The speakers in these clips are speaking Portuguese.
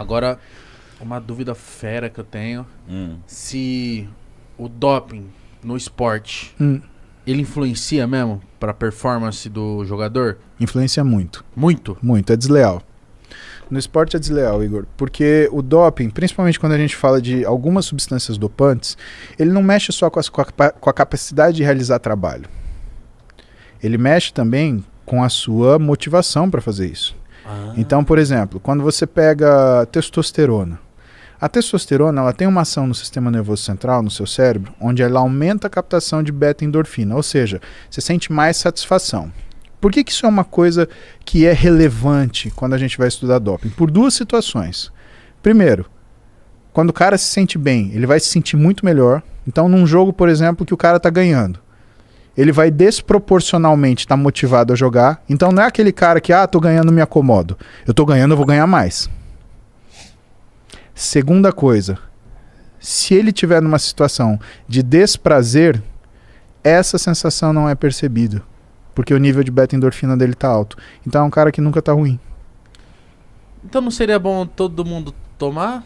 Agora, uma dúvida fera que eu tenho. Se o doping no esporte, ele influencia mesmo pra performance do jogador? Influencia muito. Muito? Muito, é desleal. No esporte é desleal, Igor, porque o doping, principalmente quando a gente fala de algumas substâncias dopantes, ele não mexe só com a capacidade de realizar trabalho. Ele mexe também com a sua motivação para fazer isso. Então, por exemplo, quando você pega testosterona, a testosterona ela tem uma ação no sistema nervoso central, no seu cérebro, onde ela aumenta a captação de beta-endorfina, ou seja, você sente mais satisfação. Por que isso é uma coisa que é relevante quando a gente vai estudar doping? Por duas situações. Primeiro, quando o cara se sente bem, ele vai se sentir muito melhor. Então, num jogo, por exemplo, que o cara está ganhando, ele vai desproporcionalmente estar motivado a jogar. Então, não é aquele cara que, tô ganhando, me acomodo. Eu tô ganhando, eu vou ganhar mais. Segunda coisa, se ele estiver numa situação de desprazer, essa sensação não é percebida. Porque o nível de beta-endorfina dele tá alto. Então é um cara que nunca tá ruim. Então não seria bom todo mundo tomar?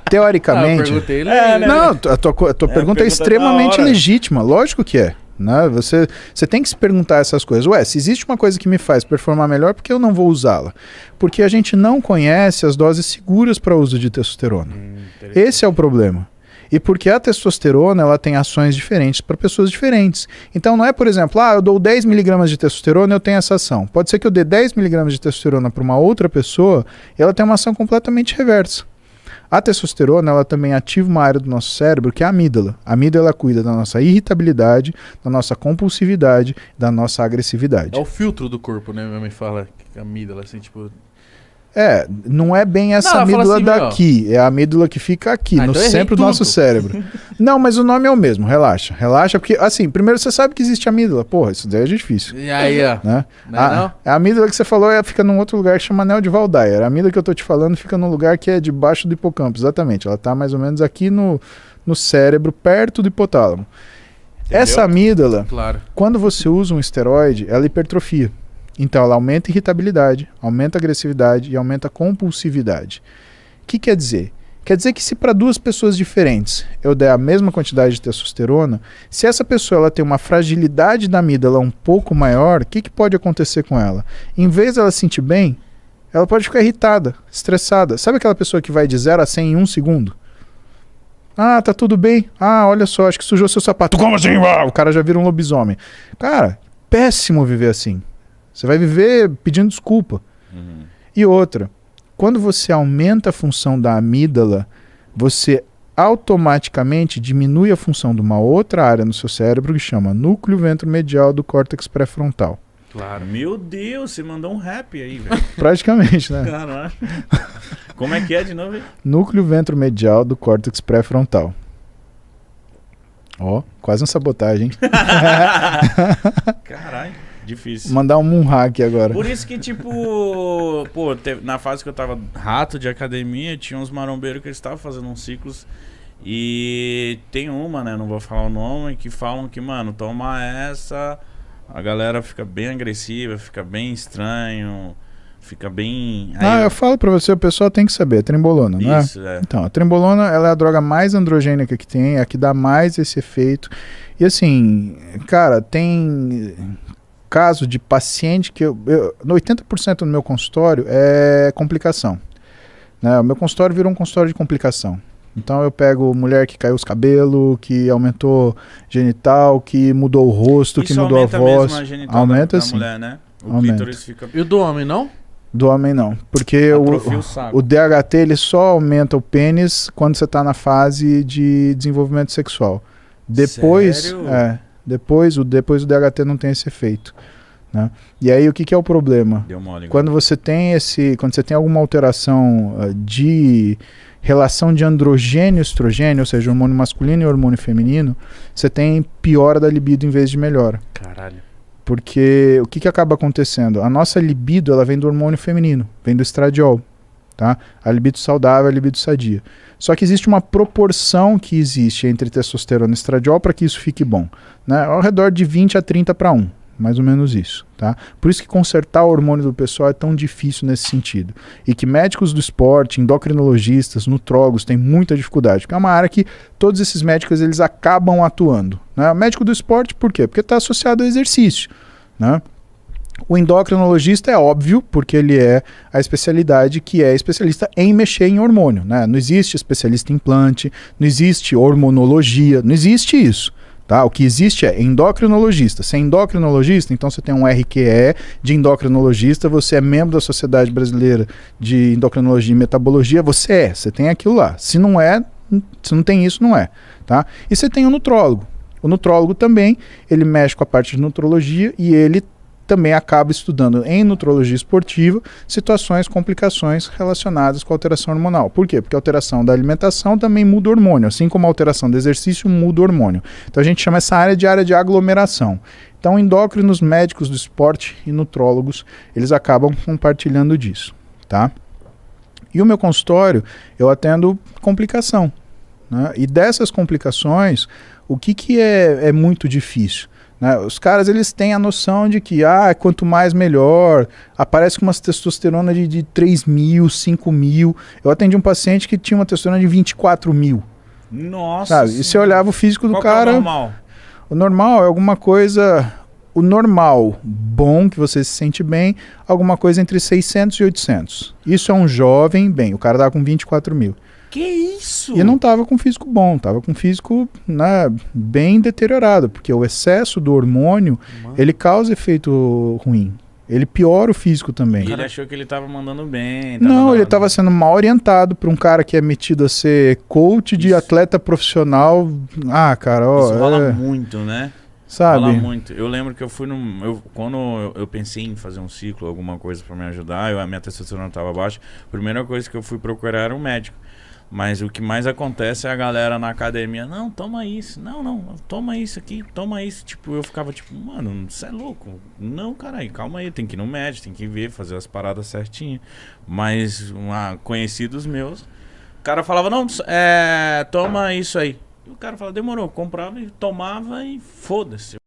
Teoricamente... eu perguntei ele. Não, a tua pergunta é extremamente legítima. Lógico que é. Né? Você tem que se perguntar essas coisas. Se existe uma coisa que me faz performar melhor, por que eu não vou usá-la? Porque a gente não conhece as doses seguras para uso de testosterona. Esse é o problema. E porque a testosterona ela tem ações diferentes para pessoas diferentes. Então não é, por exemplo, eu dou 10 mg de testosterona e eu tenho essa ação. Pode ser que eu dê 10 mg de testosterona para uma outra pessoa e ela tem uma ação completamente reversa. A testosterona ela também ativa uma área do nosso cérebro que é a amígdala. A amígdala cuida da nossa irritabilidade, da nossa compulsividade, da nossa agressividade. É o filtro do corpo, né? Minha mãe fala que a amígdala, assim, tipo... não é bem essa amígdala assim, daqui, é a amígdala que fica aqui, no centro do nosso cérebro. Não, mas o nome é o mesmo, relaxa, porque, assim, primeiro você sabe que existe amígdala, porra, isso daí é difícil. E aí, ó. Né? A amígdala que você falou fica num outro lugar que chama anel de Waldeyer. A amígdala que eu tô te falando fica num lugar que é debaixo do hipocampo, exatamente, ela tá mais ou menos aqui no cérebro, perto do hipotálamo. Entendeu? Essa amígdala, quando você usa um esteroide, ela hipertrofia. Então ela aumenta a irritabilidade, aumenta a agressividade e aumenta a compulsividade. O que quer dizer? Quer dizer que se para duas pessoas diferentes eu der a mesma quantidade de testosterona, se essa pessoa ela tem uma fragilidade da amígdala um pouco maior, o que pode acontecer com ela? Em vez dela se sentir bem, ela pode ficar irritada, estressada. Sabe aquela pessoa que vai de 0 a 100 em 1 segundo? Tá tudo bem. Olha só, acho que sujou seu sapato. Como assim? O cara já vira um lobisomem. Cara, péssimo viver assim. Você vai viver pedindo desculpa. E outra, quando você aumenta a função da amígdala, você automaticamente diminui a função de uma outra área no seu cérebro que chama núcleo ventromedial do córtex pré-frontal. Claro. Meu Deus, você mandou um rap aí, velho. Praticamente, né? Caralho. Como é que é de novo? Núcleo ventromedial do córtex pré-frontal. Quase uma sabotagem. Caralho. Difícil. Mandar um moonhack agora. Por isso que, na fase que eu tava rato de academia, tinha uns marombeiros que eles estavam fazendo uns ciclos. E tem uma, né? Não vou falar o nome, que falam que, mano, toma essa, a galera fica bem agressiva, fica bem estranho, fica bem... eu falo pra você, o pessoal tem que saber, é trembolona, não é? Isso, é. Então, a trembolona, ela é a droga mais androgênica que tem, é a que dá mais esse efeito. E assim, cara, tem... caso de paciente que no 80% do meu consultório é complicação. Né? O meu consultório virou um consultório de complicação. Então eu pego mulher que caiu os cabelos, que aumentou genital, que mudou o rosto, que mudou a voz. Mesmo a genital aumenta da sim. Mulher, né? O aumenta. clítoris fica... E o do homem, não? Do homem não. Porque o DHT ele só aumenta o pênis quando você está na fase de desenvolvimento sexual. Depois, Sério? depois o DHT não tem esse efeito. Né? E aí o que é o problema? Deu mole, quando você tem alguma alteração de relação de androgênio e estrogênio, ou seja, hormônio masculino e hormônio feminino, você tem piora da libido em vez de melhora. Caralho. Porque o que acaba acontecendo? A nossa libido ela vem do hormônio feminino, vem do estradiol. Tá? A libido saudável, a libido sadia. Só que existe uma proporção que existe entre testosterona e estradiol para que isso fique bom. Né? Ao redor de 20 a 30 para 1. mais ou menos isso, tá? Por isso que consertar o hormônio do pessoal é tão difícil nesse sentido. E que médicos do esporte, endocrinologistas, nutrólogos têm muita dificuldade, porque é uma área que todos esses médicos eles acabam atuando, né? O médico do esporte, por quê? Porque está associado ao exercício, né? O endocrinologista é óbvio, porque ele é a especialidade que é especialista em mexer em hormônio, né? Não existe especialista em implante, não existe hormonologia, não existe isso. Tá? O que existe é endocrinologista. Você é endocrinologista, então você tem um RQE de endocrinologista, você é membro da Sociedade Brasileira de Endocrinologia e Metabologia, você tem aquilo lá. Se não é, se não tem isso, não é. Tá? E você tem o nutrólogo. O nutrólogo também, ele mexe com a parte de nutrologia e ele também acaba estudando em nutrologia esportiva situações, complicações relacionadas com a alteração hormonal. Por quê? Porque a alteração da alimentação também muda o hormônio, assim como a alteração do exercício muda o hormônio. Então a gente chama essa área de aglomeração. Então endócrinos, médicos do esporte e nutrólogos, eles acabam compartilhando disso, tá? E o meu consultório, eu atendo complicação, né? E dessas complicações, o que é muito difícil? Né? Os caras eles têm a noção de que quanto mais melhor, aparece com uma testosterona de 3.000, 5.000. Eu atendi um paciente que tinha uma testosterona de 24.000. Nossa! Sabe? E você olhava o físico do cara... Qual é o normal? O normal é alguma coisa... O normal, bom, que você se sente bem, alguma coisa entre 600 e 800. Isso é um jovem, bem, o cara tava com 24.000. Que isso? E não tava com físico bom, tava com físico, né, bem deteriorado, porque o excesso do hormônio, ele causa efeito ruim. Ele piora o físico também. E ele achou que ele tava mandando bem. Não, ele tava sendo mal orientado por um cara que é metido a ser coach de atleta profissional. Cara, ó... Isso rola muito, né? Sabe? Rola muito. Eu lembro que eu fui quando eu pensei em fazer um ciclo, alguma coisa pra me ajudar, a minha testosterona tava baixa, a primeira coisa que eu fui procurar era um médico. Mas o que mais acontece é a galera na academia, não, toma isso, não, toma isso aqui, toma isso. Tipo, eu ficava tipo, mano, você é louco. Não, caralho, calma aí, tem que ir no médico, tem que ver, fazer as paradas certinho. Mas conhecidos meus, o cara falava, não, toma isso aí. E o cara falava, demorou, comprava e tomava e foda-se.